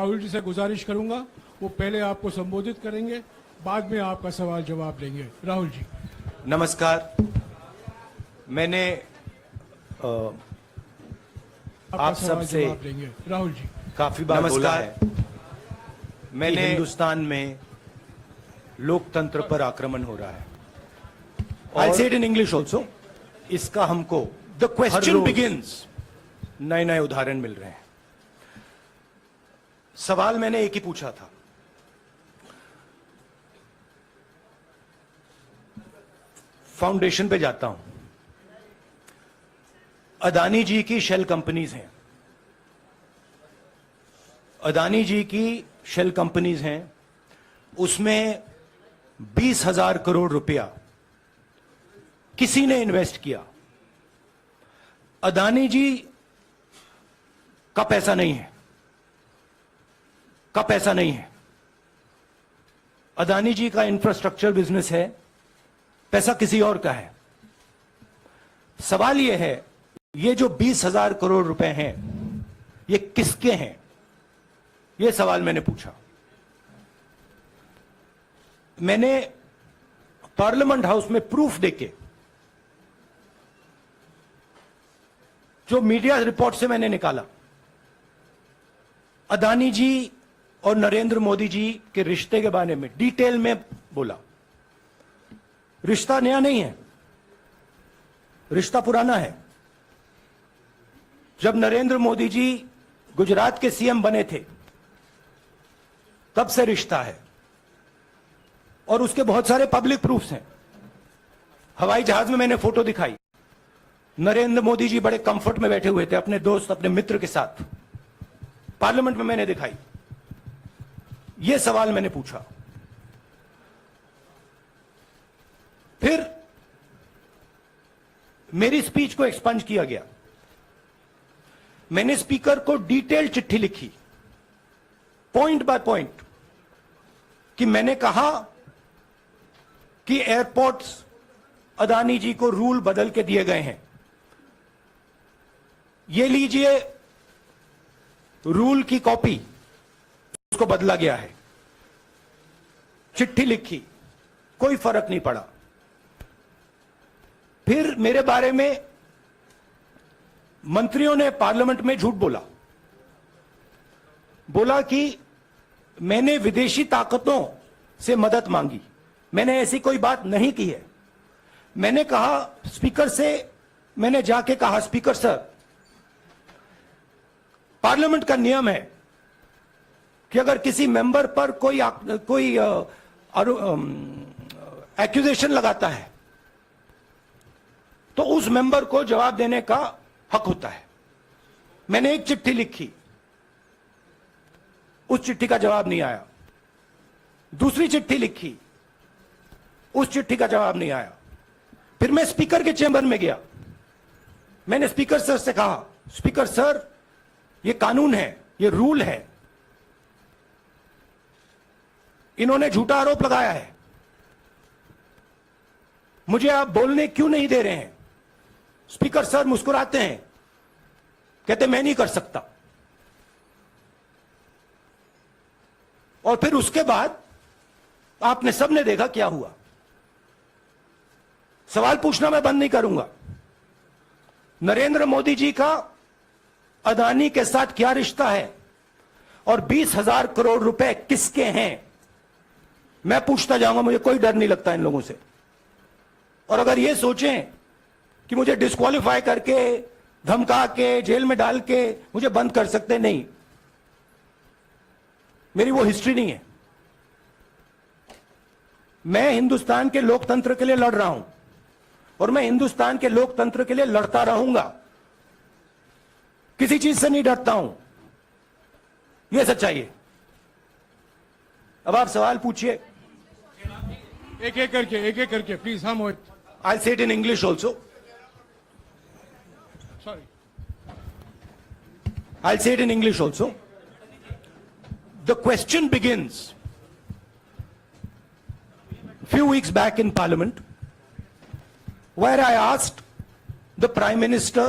राहुल जी से गुजारिश करूंगा, वो पहले आपको संबोधित करेंगे, बाद में आपका सवाल जवाब लेंगे। राहुल जी। नमस्कार। मैंने आप सबसे लेंगे राहुल जी काफी बार बोला है, मैंने हिंदुस्तान में लोकतंत्र पर आक्रमण हो रहा है। I'll say it in English also. इसका हमको The question begins नए नए उदाहरण मिल रहे हैं। सवाल मैंने एक ही पूछा था, फाउंडेशन पे जाता हूं, अदानी जी की शेल कंपनीज हैं, अदानी जी की शेल कंपनीज हैं, उसमें 20,000 करोड़ रुपया किसी ने इन्वेस्ट किया। अदानी जी का पैसा नहीं है, का पैसा नहीं है। अदानी जी का इंफ्रास्ट्रक्चर बिजनेस है, पैसा किसी और का है। सवाल यह है, ये जो 20,000 करोड़ रुपए हैं, ये किसके हैं? यह सवाल मैंने पूछा। मैंने पार्लियामेंट हाउस में प्रूफ देके, जो मीडिया रिपोर्ट से मैंने निकाला, अदानी जी और नरेंद्र मोदी जी के रिश्ते के बारे में डिटेल में बोला। रिश्ता नया नहीं है, रिश्ता पुराना है। जब नरेंद्र मोदी जी गुजरात के सीएम बने थे, तब से रिश्ता है, और उसके बहुत सारे पब्लिक प्रूफ्स हैं। हवाई जहाज में मैंने फोटो दिखाई, नरेंद्र मोदी जी बड़े कंफर्ट में बैठे हुए थे अपने दोस्त, अपने मित्र के साथ। पार्लियामेंट में मैंने दिखाई। यह सवाल मैंने पूछा। फिर मेरी स्पीच को एक्सपंज किया गया। मैंने स्पीकर को डिटेल चिट्ठी लिखी, पॉइंट बाय पॉइंट, कि मैंने कहा कि एयरपोर्ट्स अदानी जी को रूल बदल के दिए गए हैं। ये लीजिए रूल की कॉपी, उसको बदला गया है। चिट्ठी लिखी, कोई फर्क नहीं पड़ा। फिर मेरे बारे में मंत्रियों ने पार्लियामेंट में झूठ बोला, बोला कि मैंने विदेशी ताकतों से मदद मांगी। मैंने ऐसी कोई बात नहीं की है। मैंने कहा स्पीकर से, मैंने जाके कहा, स्पीकर सर, पार्लियामेंट का नियम है कि अगर किसी मेंबर पर कोई एक्यूजेशन लगाता है तो उस मेंबर को जवाब देने का हक होता है। मैंने एक चिट्ठी लिखी, उस चिट्ठी का जवाब नहीं आया। दूसरी चिट्ठी लिखी, उस चिट्ठी का जवाब नहीं आया। फिर मैं स्पीकर के चेंबर में गया। मैंने स्पीकर सर से कहा, स्पीकर सर, ये कानून है, ये रूल है, इन्होंने झूठा आरोप लगाया है, मुझे आप बोलने क्यों नहीं दे रहे हैं? स्पीकर सर मुस्कुराते हैं, कहते मैं नहीं कर सकता। और फिर उसके बाद आपने सबने देखा क्या हुआ। सवाल पूछना मैं बंद नहीं करूंगा। नरेंद्र मोदी जी का अदानी के साथ क्या रिश्ता है और 20,000 करोड़ रुपए किसके हैं, मैं पूछता जाऊंगा। मुझे कोई डर नहीं लगता इन लोगों से। और अगर ये सोचें कि मुझे डिस्क्वालीफाई करके, धमका के, जेल में डाल के मुझे बंद कर सकते, नहीं, मेरी वो हिस्ट्री नहीं है। मैं हिंदुस्तान के लोकतंत्र के लिए लड़ रहा हूं और मैं हिंदुस्तान के लोकतंत्र के लिए लड़ता रहूंगा। किसी चीज से नहीं डरता हूं, यह सच्चाई है। अब आप सवाल पूछिए। एक एक करके प्लीज। हाँ मोहित। I'll say it in English also. Sorry. I'll say it in English also. The question begins few weeks back in Parliament, where I asked the Prime Minister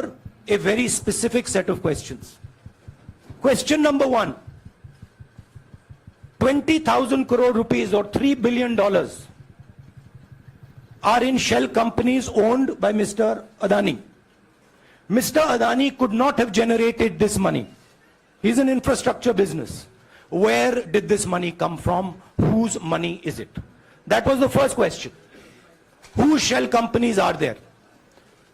a very specific set of questions. Question number one, 20,000 crore rupees or $3 billion are in shell companies owned by Mr. Adani. Mr. Adani could not have generated this money. He's an infrastructure business. Where did this money come from? Whose money is it? That was the first question. Whose shell companies are there?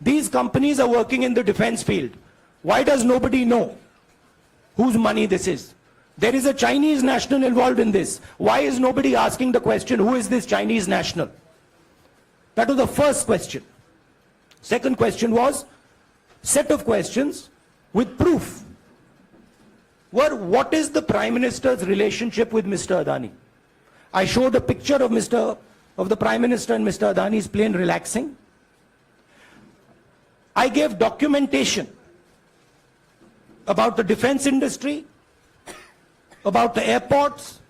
These companies are working in the defense field. Why does nobody know whose money this is? There is a Chinese national involved in this. Why is nobody asking the question, who is this Chinese national? That was the first question. Second question was, set of questions with proof. Were, what is the Prime Minister's relationship with Mr. Adani? I showed a picture of the Prime Minister and Mr. Adani's plane relaxing. I gave documentation about the defense industry, about the airports,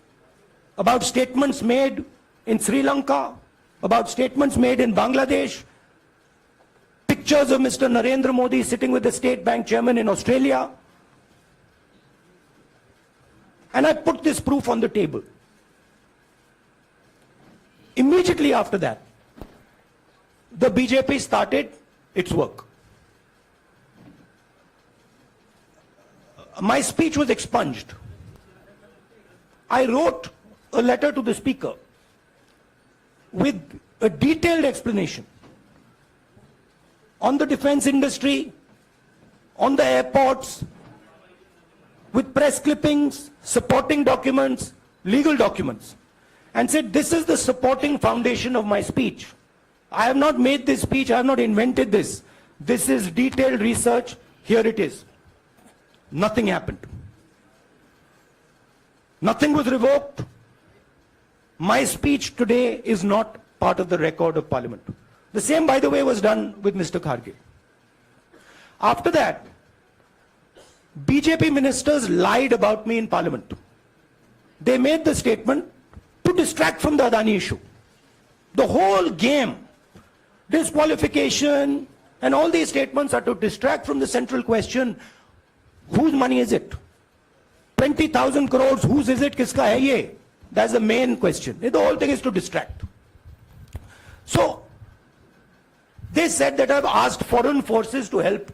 about statements made in Sri Lanka, about statements made in Bangladesh, pictures of Mr. Narendra Modi sitting with the State Bank chairman in Australia. And I put this proof on the table. Immediately after that, the BJP started its work. My speech was expunged. I wrote a letter to the Speaker with a detailed explanation on the defense industry, on the airports, with press clippings, supporting documents, legal documents, and said, this is the supporting foundation of my speech. I have not made this speech, I have not invented this. This is detailed research, here it is. Nothing happened. Nothing was revoked. My speech today is not part of the record of Parliament. The same, by the way, was done with Mr. Kharge. After that, BJP ministers lied about me in Parliament. They made the statement to distract from the Adani issue. The whole game, disqualification, and all these statements are to distract from the central question, whose money is it? 20,000 crores, whose is it? Kiska hai ye? That's the main question. The whole thing is to distract. So, they said that I've asked foreign forces to help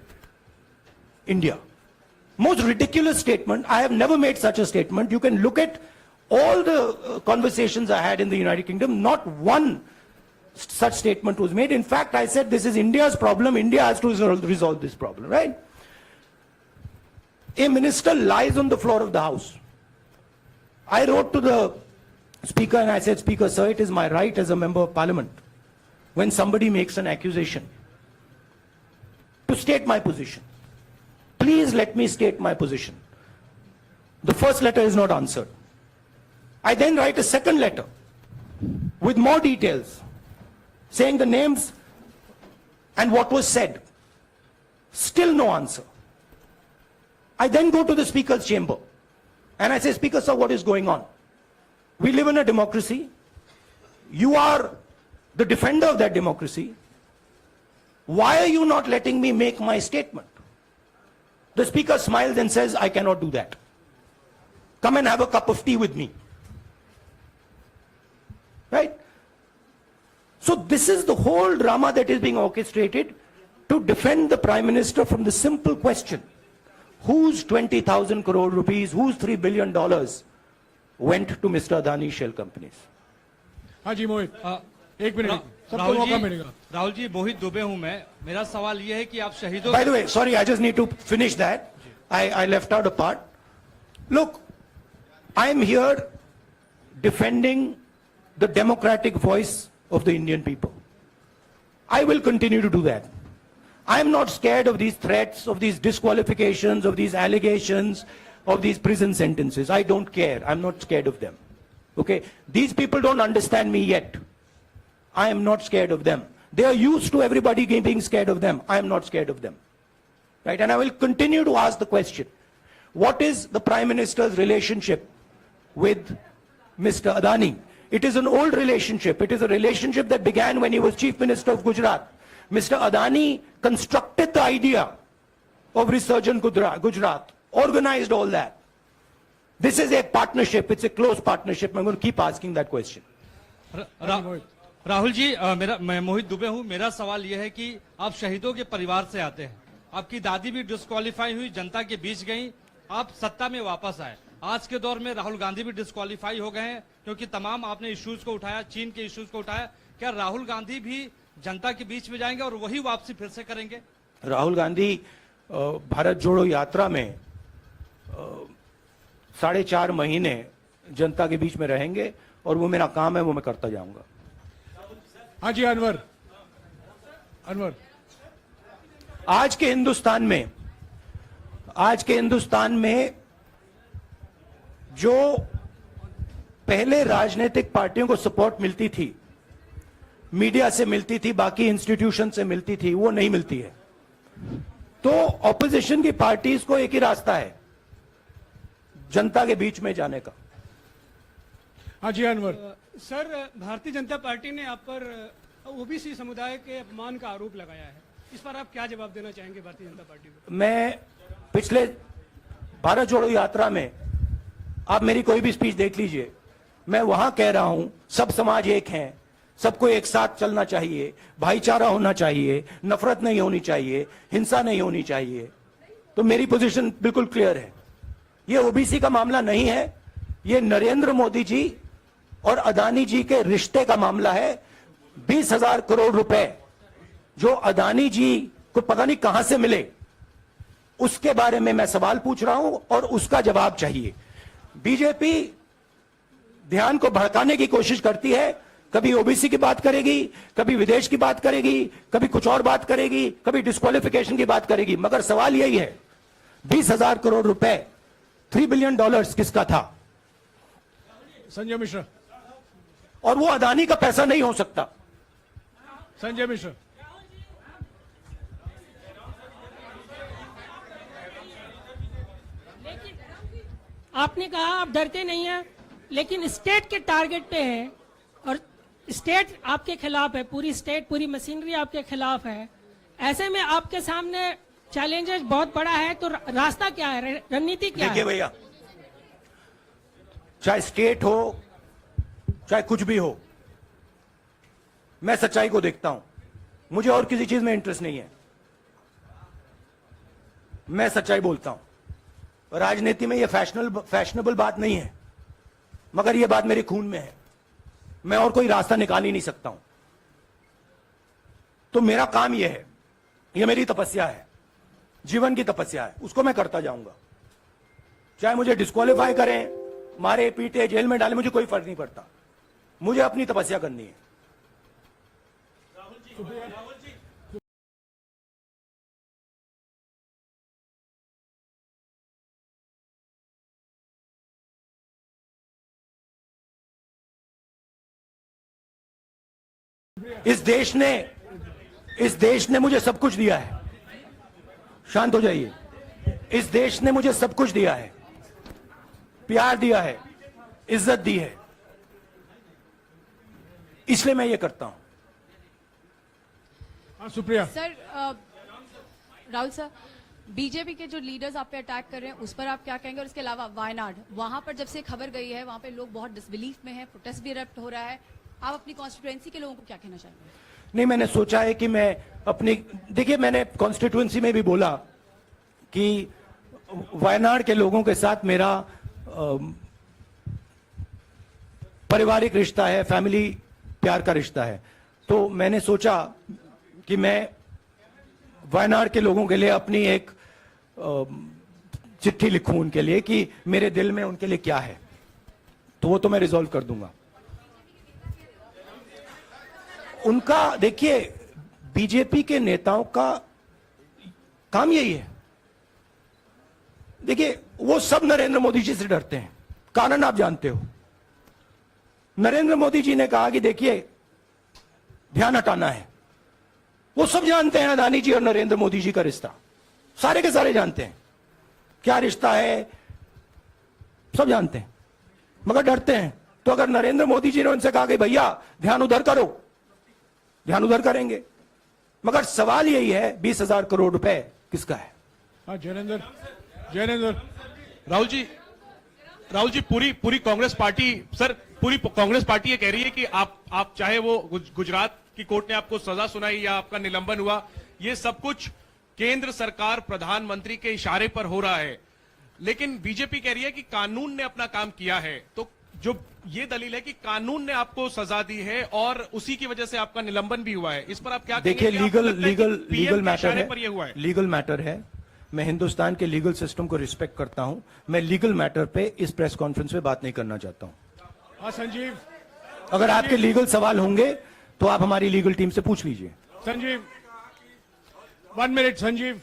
India. Most ridiculous statement. I have never made such a statement. You can look at all the conversations I had in the United Kingdom. Not one such statement was made. In fact, I said this is India's problem. India has to resolve this problem, right? A minister lies on the floor of the House. I wrote to the Speaker and I said, Speaker, sir, it is my right as a member of Parliament, when somebody makes an accusation, to state my position. Please let me state my position. The first letter is not answered. I then write a second letter with more details, saying the names and what was said. Still no answer. I then go to the Speaker's chamber and I say, Speaker, sir, what is going on? We live in a democracy. You are the defender of that democracy. Why are you not letting me make my statement? The Speaker smiles and says, I cannot do that. Come and have a cup of tea with me. Right? So this is the whole drama that is being orchestrated to defend the Prime Minister from the simple question, whose 20,000 crore rupees, whose $3 billion went to Mr. Adani shell companies? हाजी मोहित एक minute सबको मौका मिलेगा राहुल जी मोहित दुबे हूं मैं मेरा सवाल ये है कि आप शहीदों By the way, sorry, I just need to finish that. I left out a part. Look, I am here defending the democratic voice of the Indian people. I will continue to do that. I am not scared of these threats, of these disqualifications, of these allegations, of these prison sentences. I don't care. I'm not scared of them. Okay? These people don't understand me yet. I am not scared of them. They are used to everybody being scared of them. I am not scared of them. Right? And I will continue to ask the question, what is the Prime Minister's relationship with Mr. Adani? It is an old relationship. It is a relationship that began when he was Chief Minister of Gujarat. Mr. Adani constructed the idea of Resurgent Gujarat, organized all that. This is a partnership. It's a close partnership. I'm going to keep asking that question. Rahul ji, मैं मोहित दुबे हूं। मेरा सवाल यह है कि आप शहीदों के परिवार से आते हैं। आपकी दादी भी डिस्क्वालीफाई हुई, जनता के बीच गई, आप सत्ता में वापस आए। आज के दौर में राहुल गांधी भी डिस्क्वालीफाई हो गए हैं, क्योंकि तमाम आपने इश्यूज को उठाया, चीन के इश्यूज को उठाया। क्या राहुल गांधी भी जनता के बीच में जाएंगे और वही वापसी फिर से करेंगे? राहुल गांधी भारत जोड़ो यात्रा में 4.5 महीने जनता के बीच में रहेंगे और वो मेरा काम है, वो मैं करता जाऊंगा। हाँ जी अनवर। आज के हिंदुस्तान में जो पहले राजनीतिक पार्टियों को सपोर्ट मिलती थी, मीडिया से मिलती थी, बाकी इंस्टीट्यूशन से मिलती थी, वो नहीं मिलती है। तो ऑपोजिशन की पार्टीज को एक ही रास्ता है, जनता के बीच में जाने का। हाँ जी अनवर। सर, भारतीय जनता पार्टी ने आप पर ओबीसी समुदाय के अपमान का आरोप लगाया है। इस पर आप क्या जवाब देना चाहेंगे भारतीय जनता पार्टी को? मैं पिछले भारत जोड़ो यात्रा में आप मेरी कोई भी स्पीच देख लीजिए, मैं वहां कह रहा हूं सब समाज एक हैं, सबको एक साथ चलना चाहिए, भाईचारा होना चाहिए, नफरत नहीं होनी चाहिए, हिंसा नहीं होनी चाहिए। तो मेरी पोजीशन बिल्कुल क्लियर है। ये ओबीसी का मामला नहीं है, ये नरेंद्र मोदी जी और अदानी जी के रिश्ते का मामला है। 20,000 करोड़ रुपए जो अदानी जी को पता नहीं कहां से मिले, उसके बारे में मैं सवाल पूछ रहा हूं और उसका जवाब चाहिए। बीजेपी ध्यान को भड़काने की कोशिश करती है, कभी ओबीसी की बात करेगी, कभी विदेश की बात करेगी, कभी कुछ और बात करेगी, कभी डिस्क्वालिफिकेशन की बात करेगी, मगर सवाल यही है 20,000 करोड़ रुपए, $3 बिलियन किसका था? संजय मिश्रा। और वो अदानी का पैसा नहीं हो सकता। संजय मिश्रा। आपने कहा आप डरते नहीं हैं, लेकिन स्टेट के टारगेट पे हैं और स्टेट आपके खिलाफ है, पूरी स्टेट, पूरी मशीनरी आपके खिलाफ है। ऐसे में आपके सामने चैलेंजेस बहुत बड़ा है, तो रास्ता क्या है, रणनीति क्या है? देखिए भैया, चाहे स्टेट हो चाहे कुछ भी हो, मैं सच्चाई को देखता हूं। मुझे और किसी चीज में इंटरेस्ट नहीं है, मैं सच्चाई बोलता हूं। राजनीति में ये फैशनेबल बात नहीं है, मगर ये बात मेरे खून में है। मैं और कोई रास्ता निकाल ही नहीं सकता हूं। तो मेरा काम यह है, यह मेरी तपस्या है, जीवन की तपस्या है, उसको मैं करता जाऊंगा। चाहे मुझे डिस्क्वालीफाई करें, मारे पीटे, जेल में डाले, मुझे कोई फर्क नहीं पड़ता। मुझे अपनी तपस्या करनी है। इस देश ने मुझे सब कुछ दिया है। शांत हो जाइए। इस देश ने मुझे सब कुछ दिया है, प्यार दिया है, इज्जत दी है, इसलिए मैं ये करता हूं। हाँ Supriya. Sir, Rahul sir, BJP के जो लीडर्स आप पे अटैक कर रहे हैं उस पर आप क्या कहेंगे? और इसके अलावा वायनाड, वहां पर जब से खबर गई है, वहां पे लोग बहुत डिसबिलीफ में हैं, प्रोटेस्ट भी इरप्ट हो रहा है। आप अपनी कॉन्स्टिट्यूएंसी के लोगों को क्या कहना चाहेंगे? नहीं, मैंने सोचा है कि मैं अपनी, देखिए मैंने कॉन्स्टिट्यूएंसी में भी बोला कि वायनाड के लोगों के साथ मेरा पारिवारिक रिश्ता है, फैमिली प्यार का रिश्ता है। तो मैंने सोचा कि मैं वायनाड के लोगों के लिए अपनी एक चिट्ठी लिखूं उनके लिए कि मेरे दिल में उनके लिए क्या है। तो वो तो मैं रिजॉल्व कर दूंगा। उनका, देखिए, बीजेपी के नेताओं का काम यही है। देखिए, वो सब नरेंद्र मोदी जी से डरते हैं, कारण आप जानते हो। नरेंद्र मोदी जी ने कहा कि देखिए ध्यान हटाना है। वो सब जानते हैं अदानी जी और नरेंद्र मोदी जी का रिश्ता, सारे के सारे जानते हैं क्या रिश्ता है, सब जानते हैं, मगर डरते हैं। तो अगर नरेंद्र मोदी जी ने उनसे कहा कि भैया ध्यान उधर करो, ध्यान उधर करेंगे। मगर सवाल यही है 20,000 करोड़ रुपए किसका है? हाँ जैनेंद्र। राहुल जी, राहुल जी, पूरी कांग्रेस पार्टी, सर पूरी कांग्रेस पार्टी ये कह रही है कि आप चाहे वो गुजरात की कोर्ट ने आपको सजा सुनाई या आपका निलंबन हुआ, ये सब कुछ केंद्र सरकार प्रधानमंत्री के इशारे पर हो रहा है। लेकिन बीजेपी कह रही है कि कानून ने अपना काम किया है। तो जो ये दलील है कि कानून ने आपको सजा दी है और उसी की वजह से आपका निलंबन भी हुआ है, इस पर आप क्या देखिए, कहेंगे? आपको लगता है कि लीगल PM के मैटर इशारे है, पर ये हुआ है? लीगल मैटर है। मैं हिंदुस्तान के लीगल सिस्टम को रिस्पेक्ट करता हूं। मैं लीगल मैटर पे इस प्रेस कॉन्फ्रेंस में बात नहीं करना चाहता हूं। हाँ संजीव, अगर आपके लीगल सवाल होंगे तो आप हमारी लीगल टीम से पूछ लीजिए। Sanjeev 1 minute Sanjeev.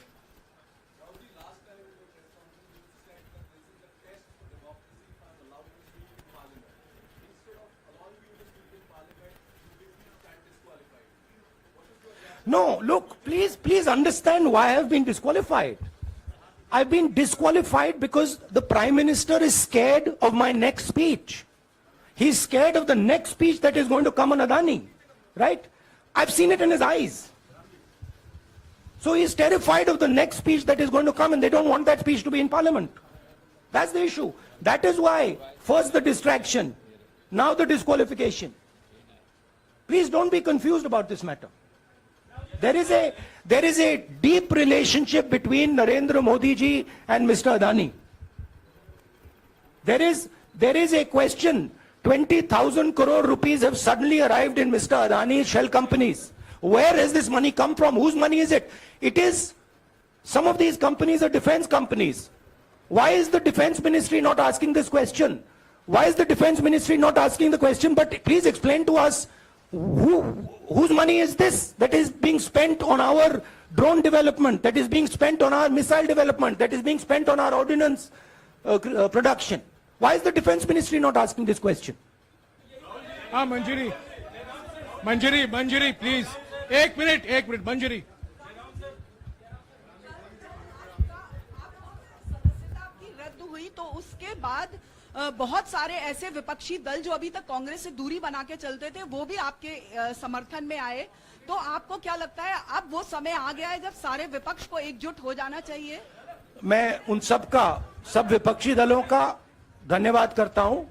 No, look, please understand why I have been disqualified. I've been disqualified because the Prime Minister is scared of my next speech. He's scared of the next speech that is going to come on Adani, right? I've seen it in his eyes. So he's terrified of the next speech that is going to come, and they don't want that speech to be in Parliament. That's the issue. That is why, first the distraction, now the disqualification. Please don't be confused about this matter. There is a deep relationship between Narendra Modi ji and Mr. Adani. There is a question. 20,000 crore rupees have suddenly arrived in Mr. Adani's shell companies. Where has this money come from? Whose money is it? It is, some of these companies are defense companies. Why is the defense ministry not asking this question? Why is the defense ministry not asking the question? But please explain to us, whose money is this that is being spent on our drone development, that is being spent on our missile development, that is being spent on our ordnance production? Why is the defense ministry not asking this question? हाँ मंजरी please, एक minute मंजरी। की रद्द हुई तो उसके बाद बहुत सारे ऐसे विपक्षी दल जो अभी तक कांग्रेस से दूरी बना के चलते थे वो भी आपके समर्थन में आए। तो आपको क्या लगता है अब वो समय आ गया है जब सारे विपक्ष को एकजुट हो जाना चाहिए? मैं उन सब विपक्षी दलों का धन्यवाद करता हूं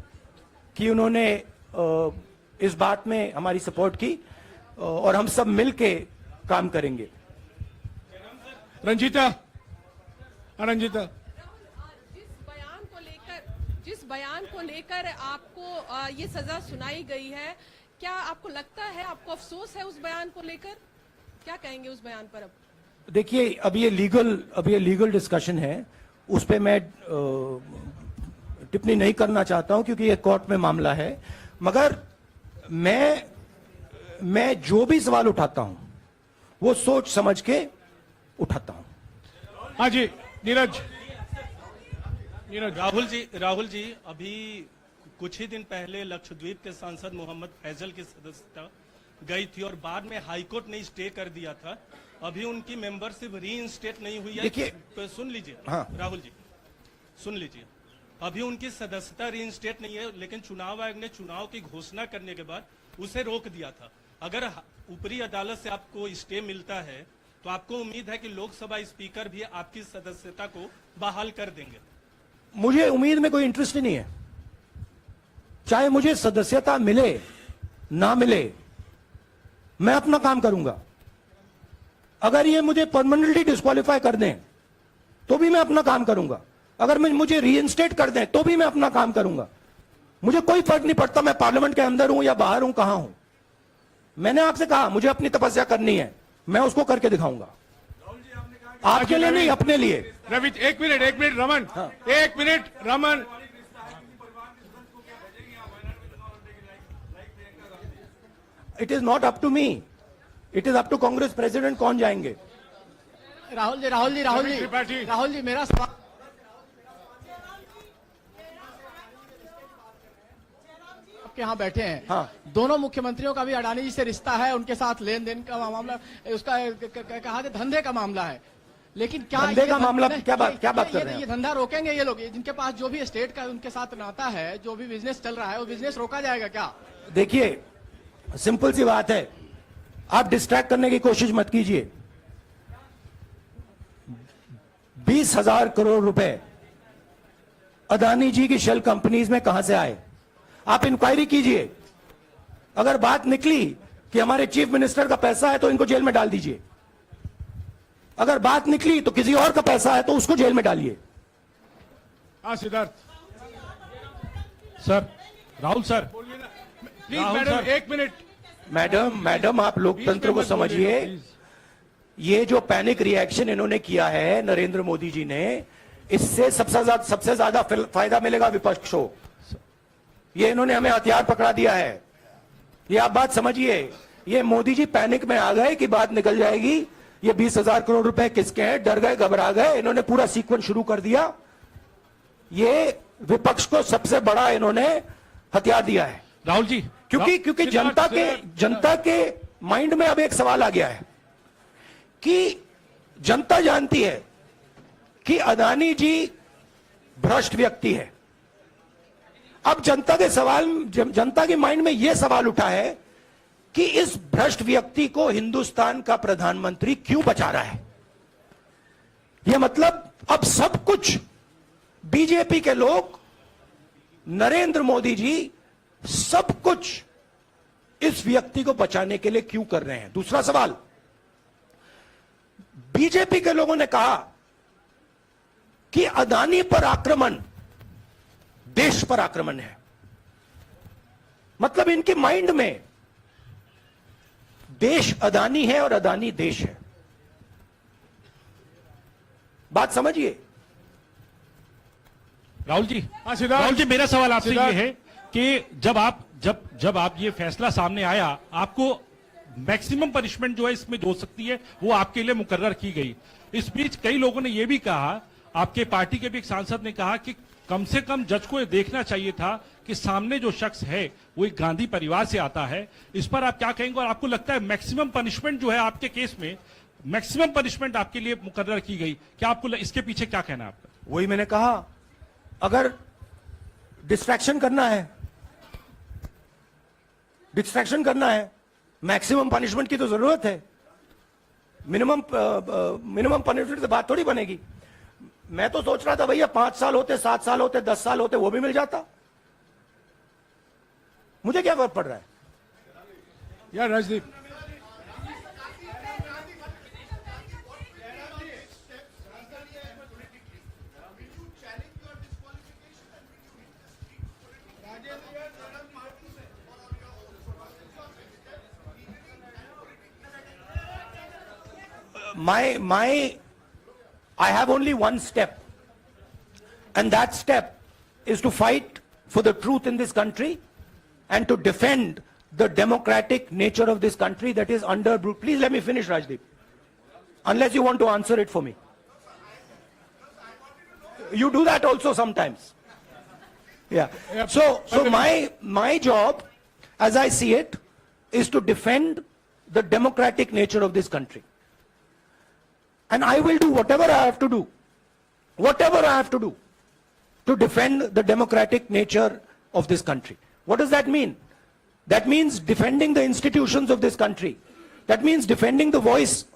कि उन्होंने इस बात में हमारी सपोर्ट की और हम सब मिलके काम करेंगे। रंजीता जिस बयान को लेकर आपको ये सजा सुनाई गई है, क्या आपको लगता है, आपको अफसोस है उस बयान को लेकर? क्या कहेंगे उस बयान पर? अब देखिए, अब ये लीगल डिस्कशन है, उस पे मैं टिप्पणी नहीं करना चाहता हूं क्योंकि ये कोर्ट में मामला है। मगर मैं जो भी सवाल उठाता हूं वो सोच समझ के उठाता हूं। हाँ जी नीरज। राहुल जी, अभी कुछ ही दिन पहले लक्षद्वीप के सांसद मोहम्मद फैजल की सदस्यता गई थी और बाद में हाईकोर्ट ने स्टे कर दिया था। अभी उनकी मेंबरशिप रीइंस्टेट नहीं हुई है। देखिए, तो सुन लीजिए। हाँ। राहुल जी सुन लीजिए, अभी उनकी सदस्यता रीइंस्टेट नहीं है, लेकिन चुनाव आयोग ने चुनाव की घोषणा करने के बाद उसे रोक दिया था। अगर ऊपरी अदालत से आपको स्टे मिलता है तो आपको उम्मीद है कि लोकसभा स्पीकर भी आपकी सदस्यता को बहाल कर देंगे? मुझे उम्मीद में कोई इंटरेस्ट ही नहीं है। चाहे मुझे सदस्यता मिले ना मिले, मैं अपना काम करूंगा। अगर ये मुझे परमानेंटली डिस्क्वालीफाई कर दें तो भी मैं अपना काम करूंगा। अगर मुझे रीइंस्टेट कर दें तो भी मैं अपना काम करूंगा। मुझे कोई फर्क नहीं पड़ता मैं पार्लियामेंट के अंदर हूं या बाहर हूं, कहां हूं। मैंने आपसे कहा मुझे अपनी तपस्या करनी है, मैं उसको करके दिखाऊंगा। आपके लिए नहीं, अपने लिए। रवि एक मिनट रमन, हाँ। एक minute Raman. It is not up to me, it is up to Congress president कौन जाएंगे। राहुल जी मेरा सवाल आपके यहाँ बैठे हैं। हाँ। दोनों मुख्यमंत्रियों का भी अडानी जी से रिश्ता है, उनके साथ लेन देन का मामला, उसका कहा धंधे का मामला है। लेकिन क्या धंधे का मामला क्या बात कर रहे हैं? ये धंधा रोकेंगे ये लोग? जिनके पास जो भी स्टेट का उनके साथ नाता है, जो भी बिजनेस चल रहा है, वो बिजनेस रोका जाएगा क्या? देखिए, सिंपल सी बात है, आप डिस्ट्रैक्ट करने की कोशिश मत कीजिए। 20,000 करोड़ रुपए अदानी जी की शेल कंपनीज में कहां से आए? आप इंक्वायरी कीजिए। अगर बात निकली कि हमारे चीफ मिनिस्टर का पैसा है तो इनको जेल में डाल दीजिए। अगर बात निकली तो किसी और का पैसा है तो उसको जेल में डालिए। हाँ Siddharth, sir, Rahul sir, please Rahul madam sir. 1 minute. Madam आप लोकतंत्र को बीच में मत समझिए। बोलिएगा, प्लीज। ये जो पैनिक रिएक्शन इन्होंने किया है नरेंद्र मोदी जी ने, इससे सबसे ज्यादा फायदा मिलेगा विपक्ष को। ये इन्होंने हमें हथियार पकड़ा दिया है। ये आप बात समझिए। ये मोदी जी पैनिक में आ गए कि बात निकल जाएगी, ये 20,000 करोड़ रुपए किसके हैं, डर गए, घबरा गए। इन्होंने पूरा सीक्वेंस शुरू कर दिया। ये विपक्ष को सबसे बड़ा इन्होंने हथियार दिया है। राहुल जी, क्योंकि जनता के माइंड में अब एक सवाल आ गया है कि जनता जानती है कि अदानी जी भ्रष्ट व्यक्ति है। अब जनता के माइंड में यह सवाल उठा है कि इस भ्रष्ट व्यक्ति को हिंदुस्तान का प्रधानमंत्री क्यों बचा रहा है। यह मतलब अब सब कुछ बीजेपी के लोग, नरेंद्र मोदी जी सब कुछ इस व्यक्ति को बचाने के लिए क्यों कर रहे हैं। दूसरा सवाल, बीजेपी के लोगों ने कहा कि अदानी पर आक्रमण देश पर आक्रमण है। मतलब इनके माइंड में देश अदानी है और अदानी देश है। बात समझिए। राहुल जी, हाँ, सिद्धार्थ। राहुल जी, मेरा सवाल आपसे ये सिद्धार्थ। है कि जब आप ये फैसला सामने आया, आपको मैक्सिमम पनिशमेंट जो है इसमें जो हो सकती है वो आपके लिए मुकर्रर की गई। इस बीच कई लोगों ने यह भी कहा, आपके पार्टी के भी एक सांसद ने कहा कि कम से कम जज को ये देखना चाहिए था कि सामने जो शख्स है वो एक गांधी परिवार से आता है। इस पर आप क्या कहेंगे? और आपको लगता है मैक्सिमम पनिशमेंट जो है आपके केस में, मैक्सिमम पनिशमेंट आपके लिए मुकर्रर की गई, क्या आपको इसके पीछे क्या कहना है आपका? वही मैंने कहा, अगर डिस्ट्रैक्शन करना है, मैक्सिमम पनिशमेंट की तो जरूरत है। मिनिमम पनिशमेंट से बात थोड़ी बनेगी। मैं तो सोच रहा था भैया 5 साल होते, 7 साल होते, 10 साल होते, वो भी मिल जाता। मुझे क्या फर्क पड़ रहा है। यार Rajdeep, I have only one step, and that step is to fight for the truth in this country and to defend the democratic nature of this country that is under. Please let me finish, Rajdeep, unless you want to answer it for me. You do that also sometimes. Yeah. So my job, as I see it, is to defend the democratic nature of this country. And I will do whatever I have to do to defend the democratic nature of this country. What does that mean? That means defending the institutions of this country. That means defending the voice of